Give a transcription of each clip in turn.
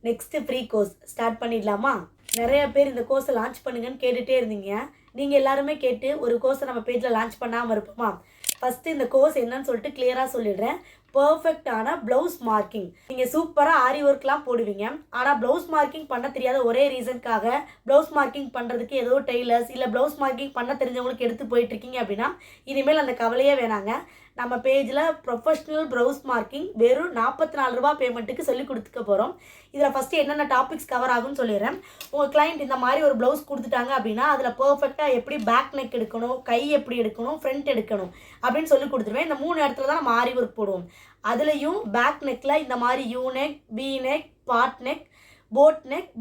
Next free course start பண்ணிடலாமா? நிறைய பேர் இந்த கோர்ஸை லான்ச் பண்ணுங்கன்னு கேட்டுகிட்டே இருந்தீங்க. நீங்கள் எல்லாருமே கேட்டு ஒரு கோர்ஸை நம்ம பேஜில் லான்ச் பண்ணாமல் இருப்போமா? ஃபஸ்ட்டு இந்த கோர்ஸ் என்னன்னு சொல்லிட்டு கிளியராக சொல்லிடுறேன். பர்ஃபெக்டான ப்ளவுஸ் மார்க்கிங். நீங்கள் சூப்பராக ஆரி ஒர்க்லாம் போடுவீங்க. ஆனால் ப்ளவுஸ் மார்க்கிங் பண்ண தெரியாத ஒரே ரீசனுக்காக ப்ளவுஸ் மார்க்கிங் பண்ணுறதுக்கு ஏதோ டெய்லர்ஸ் இல்லை ப்ளவுஸ் மார்க்கிங் பண்ண தெரிஞ்சவங்களுக்கு எடுத்து போயிட்டுருக்கீங்க அப்படின்னா இனிமேல் அந்த கவலையே வேணாங்க. நம்ம பேஜில் ப்ரொஃபஷ்னல் ப்ளவுஸ் மார்க்கிங் வெறும் 44 ரூபா பேமெண்ட்டுக்கு சொல்லி கொடுத்துக்க போகிறோம். இதில் ஃபஸ்ட்டு என்னென்ன டாபிக்ஸ் கவர் ஆகும்னு சொல்லிடுறேன். உங்கள் கிளைண்ட் இந்த மாதிரி ஒரு ப்ளவுஸ் கொடுத்துட்டாங்க அப்படின்னா அதில் பர்ஃபெக்டாக எப்படி பேக் நெக் எடுக்கணும், கை எப்படி எடுக்கணும், ஃப்ரண்ட் எடுக்கணும் அப்படின்னு சொல்லி கொடுத்துருவேன். இந்த 3 இடத்துல தான் நம்ம ஆரி ஒர்க் போடுவோம். அதுலேயும் பேக் நெக்கில் இந்த மாதிரி U neck, V neck, pot neck,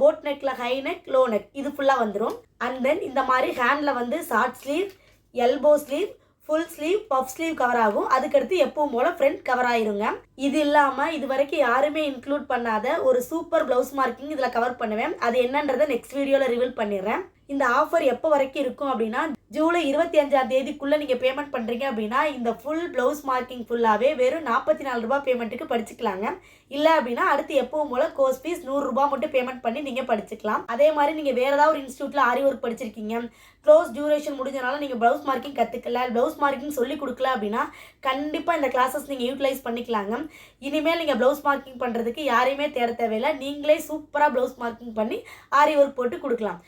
boat நெக்கில் ஹை நெக், லோ நெக் இது ஃபுல்லாக வந்துடும். அண்ட் தென் இந்த மாதிரி ஹேண்டில் வந்து short sleeve, elbow sleeve, full sleeve, puff sleeve cover ஆகும். அதுக்கடுத்து எப்பவும் போல் ஃப்ரண்ட் கவர் ஆயிருங்க. இது இல்லாமல் இது வரைக்கும் யாருமே இன்க்ளூட் பண்ணாத ஒரு சூப்பர் ப்ளவுஸ் மார்க்கிங் இதில் கவர் பண்ணுவேன். அது என்னன்றதை நெக்ஸ்ட் வீடியோவில் ரிவீல் பண்ணிடுறேன். இந்த ஆஃபர் எப்போ வரைக்கும் இருக்கும் அப்படின்னா ஜூலை 25ஆம் தேதிக்குள்ளே நீங்கள் பேமெண்ட் பண்ணுறீங்க அப்படின்னா இந்த ஃபுல் ப்ளவுஸ் மார்க்கிங் ஃபுல்லாகவே வெறும் 44 ரூபா பேமெண்ட்டுக்கு படிச்சுக்கலாங்க. இல்லை அப்படின்னா அடுத்து எப்பவும் போல் கோர்ஸ் ஃபீஸ் 100 ரூபா மட்டும் பேமெண்ட் பண்ணி நீங்கள் படிச்சுக்கலாம். அதே மாதிரி நீங்கள் வேறு ஏதாவது ஒரு இன்ஸ்டியூட்டில் ஆரி ஒர்க் படிச்சிருக்கீங்க, க்ளோஸ் டியூரேஷன் முடிஞ்சனால நீங்கள் ப்ளவுஸ் மார்க்கிங் கற்றுக்கல, ப்ளவுஸ் மார்க்கிங் சொல்லி கொடுக்கல அப்படின்னா கண்டிப்பாக இந்த கிளாஸஸ் நீங்கள் யூட்டிலைஸ் பண்ணிக்கலாங்க. இனிமேல் நீங்கள் ப்ளவுஸ் மார்க்கிங் பண்ணுறதுக்கு யாரையுமே தேட தேவையில்லை. நீங்களே சூப்பராக ப்ளவுஸ் மார்க்கிங் பண்ணி ஆரி ஒர்க் போட்டு கொடுக்கலாம்.